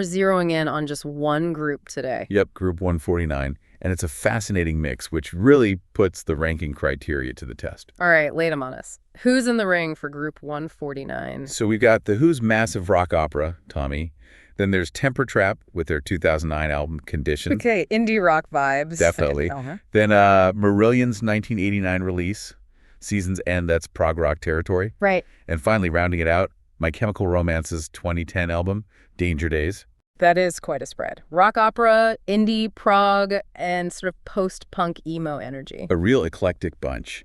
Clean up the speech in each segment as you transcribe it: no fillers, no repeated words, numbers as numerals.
zeroing in on just one group today. Yep, Group 149. And it's a fascinating mix, which really puts the ranking criteria to the test. All right, lay them on us. Who's in the ring for Group 149? So we've got The Who's massive rock opera, Tommy. Then there's Temper Trap with their 2009 album Condition. Okay, indie rock vibes. Definitely. Then Marillion's 1989 release, Season's End, that's prog rock territory. Right. And finally, rounding it out, My Chemical Romance's 2010 album, Danger Days. That is quite a spread. Rock opera, indie, prog, and sort of post-punk emo energy. A real eclectic bunch.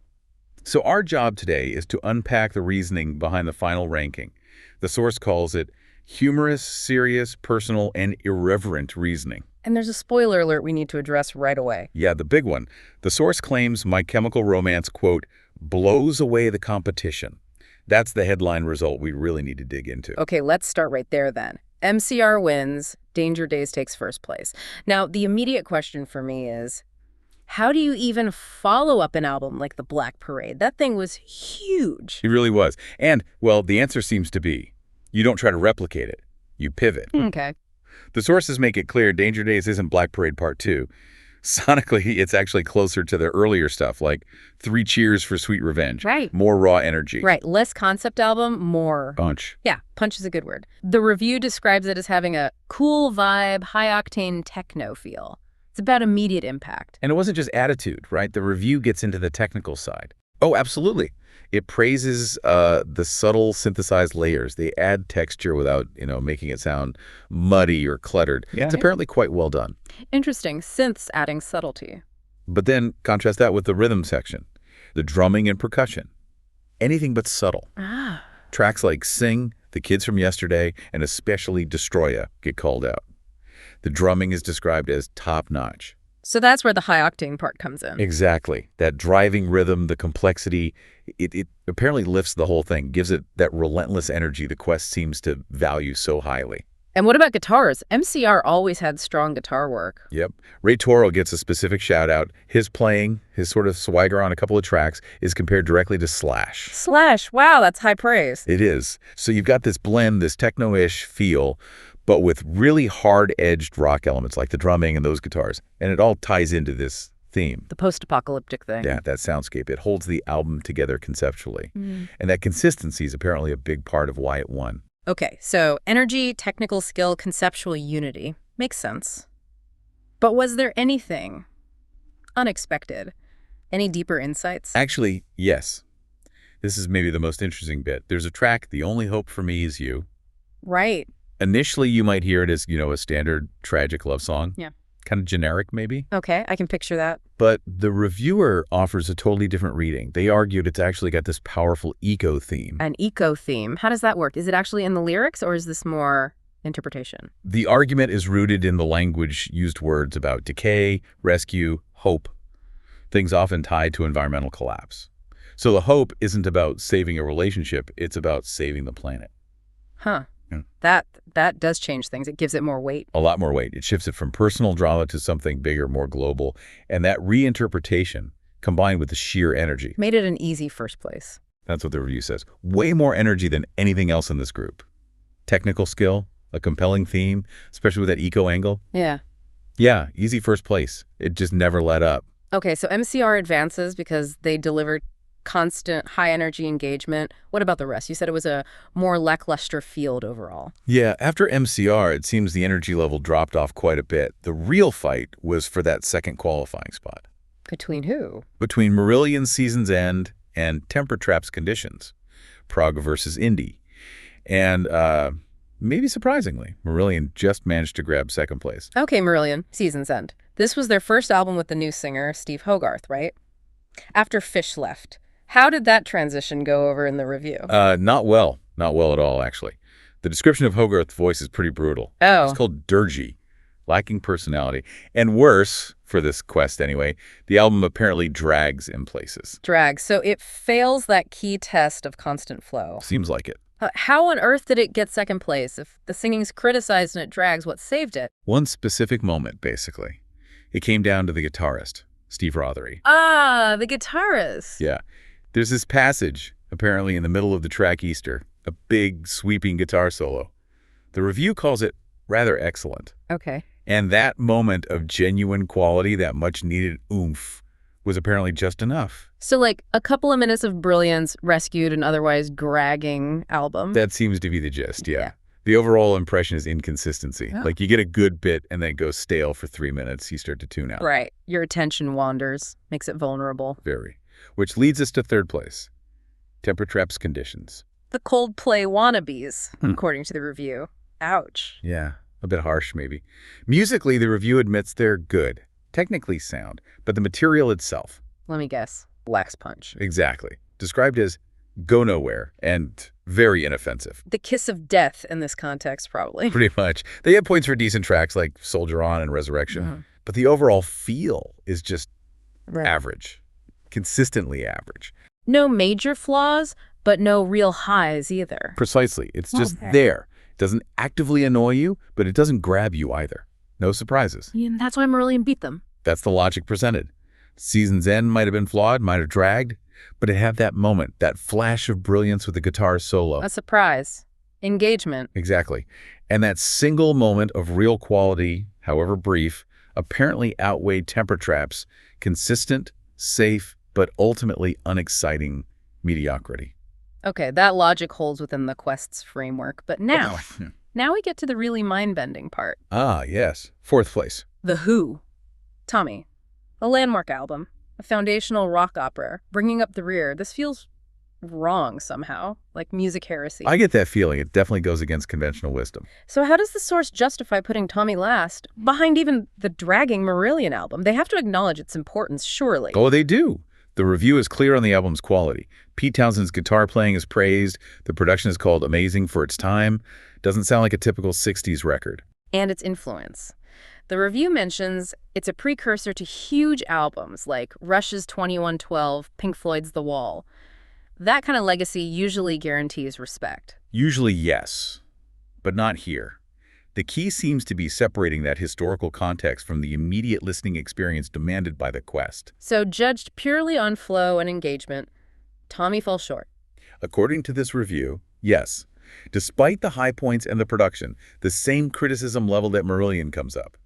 So our job today is to unpack the reasoning behind the final ranking. The source calls it humorous, serious, personal, and irreverent reasoning. And there's a spoiler alert we need to address right away. Yeah, the big one. The source claims My Chemical Romance, quote, blows away the competition. That's the headline result we really need to dig into. Okay, let's start right there then. MCR wins, Danger Days takes first place. Now, the immediate question for me is, how do you even follow up an album like The Black Parade? That thing was huge. It really was. And, well, the answer seems to be, you don't try to replicate it. You pivot. Okay. The sources make it clear Danger Days isn't Black Parade Part 2. Sonically, it's actually closer to the earlier stuff, like Three Cheers for Sweet Revenge. Right. More raw energy. Right. Less concept album, more Punch. Yeah, punch is a good word. The review describes it as having a cool vibe, high-octane techno feel. It's about immediate impact. And it wasn't just attitude, right? The review gets into the technical side. Oh, absolutely. It praises the subtle synthesized layers. They add texture without, making it sound muddy or cluttered. Yeah. It's apparently quite well done. Interesting. Synths adding subtlety. But then contrast that with the rhythm section, the drumming and percussion. Anything but subtle. Ah. Tracks like Sing, The Kids from Yesterday, and especially Destroya get called out. The drumming is described as top-notch. So that's where the high-octane part comes in. Exactly. That driving rhythm, the complexity, it apparently lifts the whole thing, gives it that relentless energy the Quest seems to value so highly. And what about guitars? MCR always had strong guitar work. Yep. Ray Toro gets a specific shout-out. His playing, his sort of swagger on a couple of tracks, is compared directly to Slash. Slash, wow, that's high praise. It is. So you've got this blend, this techno-ish feel, but with really hard-edged rock elements like the drumming and those guitars. And it all ties into this theme. The post-apocalyptic thing. Yeah, that soundscape. It holds the album together conceptually. And that consistency is apparently a big part of why it won. Okay, so energy, technical skill, conceptual unity. Makes sense. But was there anything unexpected? Any deeper insights? Actually, yes. This is maybe the most interesting bit. There's a track, The Only Hope for Me Is You. Right. Initially, you might hear it as, a standard tragic love song. Yeah. Kind of generic, maybe. Okay, I can picture that. But the reviewer offers a totally different reading. They argued it's actually got this powerful eco theme. An eco theme. How does that work? Is it actually in the lyrics, or is this more interpretation? The argument is rooted in the language used words about decay, rescue, hope, things often tied to environmental collapse. So the hope isn't about saving a relationship, it's about saving the planet. Huh. Yeah. That does change things. It gives it more weight. A lot more weight. It shifts it from personal drama to something bigger, more global. And that reinterpretation, combined with the sheer energy, made it an easy first place. That's what the review says. Way more energy than anything else in this group. Technical skill, a compelling theme, especially with that eco angle. Yeah. Yeah, easy first place. It just never let up. Okay, so MCR advances because they delivered constant high-energy engagement. What about the rest? You said it was a more lackluster field overall. Yeah, after MCR, it seems the energy level dropped off quite a bit. The real fight was for that second qualifying spot. Between who? Between Marillion's Season's End and Temper Trap's Conditions. Prog versus Indie. And maybe surprisingly, Marillion just managed to grab second place. Okay, Marillion, Season's End. This was their first album with the new singer, Steve Hogarth, right? After Fish left. How did that transition go over in the review? Not well. Not well at all, actually. The description of Hogarth's voice is pretty brutal. Oh. It's called dirgy, lacking personality. And worse, for this Quest anyway, the album apparently drags in places. Drags. So it fails that key test of constant flow. Seems like it. How on earth did it get second place? If the singing's criticized and it drags, what saved it? One specific moment, basically. It came down to the guitarist, Steve Rothery. Ah, the guitarist. Yeah. There's this passage, apparently in the middle of the track Easter, a big, sweeping guitar solo. The review calls it rather excellent. Okay. And that moment of genuine quality, that much-needed oomph, was apparently just enough. So like a couple of minutes of brilliance rescued an otherwise dragging album. That seems to be the gist, yeah. Yeah. The overall impression is inconsistency. Oh. Like you get a good bit and then it goes stale for 3 minutes. You start to tune out. Right. Your attention wanders, makes it vulnerable. Very. Which leads us to third place. Temper Trap's conditions. The Coldplay wannabes, according to the review. Ouch. Yeah, a bit harsh maybe. Musically, the review admits they're good, technically sound, but the material itself. Let me guess. Lacks punch. Exactly. Described as go nowhere and very inoffensive. The kiss of death in this context, probably. Pretty much. They have points for decent tracks like Soldier On and Resurrection, but the overall feel is just average, consistently average. No major flaws, but no real highs either. Precisely. It's just there. It doesn't actively annoy you, but it doesn't grab you either. No surprises. And that's why Marillion beat them. That's the logic presented. Season's End might have been flawed, might have dragged, but it had that moment, that flash of brilliance with the guitar solo. A surprise. Engagement. Exactly. And that single moment of real quality, however brief, apparently outweighed Temper Trap's consistent, safe, but ultimately unexciting mediocrity. Okay, that logic holds within the Quest's framework, but now we get to the really mind-bending part. Ah, yes. Fourth place. The Who. Tommy, a landmark album, a foundational rock opera, bringing up the rear. This feels wrong somehow, like music heresy. I get that feeling. It definitely goes against conventional wisdom. So how does the source justify putting Tommy last, behind even the dragging Marillion album? They have to acknowledge its importance, surely. Oh, they do. The review is clear on the album's quality. Pete Townshend's guitar playing is praised. The production is called amazing for its time. Doesn't sound like a typical 60s record. And its influence. The review mentions it's a precursor to huge albums like Rush's 2112, Pink Floyd's The Wall. That kind of legacy usually guarantees respect. Usually, yes, but not here. The key seems to be separating that historical context from the immediate listening experience demanded by the Quest. So judged purely on flow and engagement, Tommy fell short. According to this review, yes. Despite the high points and the production, the same criticism leveled at Marillion comes up.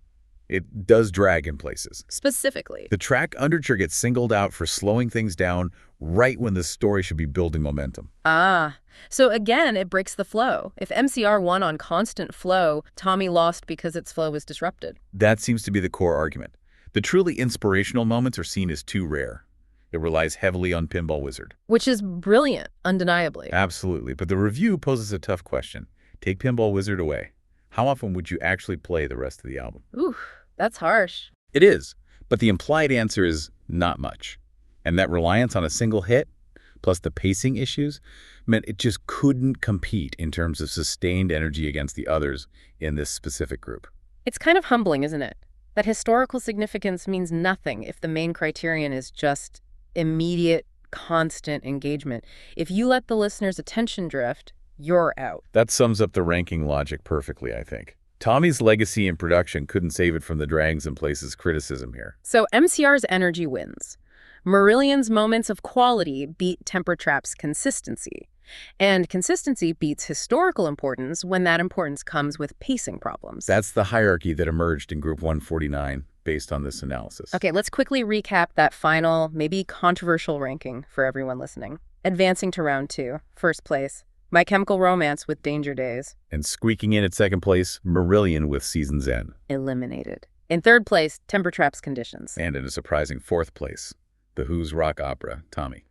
It does drag in places. Specifically. The track Underture gets singled out for slowing things down right when the story should be building momentum. Ah, so again, it breaks the flow. If MCR won on constant flow, Tommy lost because its flow was disrupted. That seems to be the core argument. The truly inspirational moments are seen as too rare. It relies heavily on Pinball Wizard. Which is brilliant, undeniably. Absolutely, but the review poses a tough question. Take Pinball Wizard away. How often would you actually play the rest of the album? Ooh, that's harsh. It is, but the implied answer is not much. And that reliance on a single hit, plus the pacing issues, meant it just couldn't compete in terms of sustained energy against the others in this specific group. It's kind of humbling, isn't it? That historical significance means nothing if the main criterion is just immediate, constant engagement. If you let the listener's attention drift, you're out. That sums up the ranking logic perfectly, I think. Tommy's legacy in production couldn't save it from the drags and places criticism here. So MCR's energy wins. Marillion's moments of quality beat Temper Trap's consistency. And consistency beats historical importance when that importance comes with pacing problems. That's the hierarchy that emerged in Group 149 based on this analysis. Okay, let's quickly recap that final, maybe controversial ranking for everyone listening. Advancing to round 2, first place, My Chemical Romance with Danger Days. And squeaking in at second place, Marillion with Season's End. Eliminated. In third place, Temper Trap's Conditions. And in a surprising fourth place, The Who's rock opera, Tommy.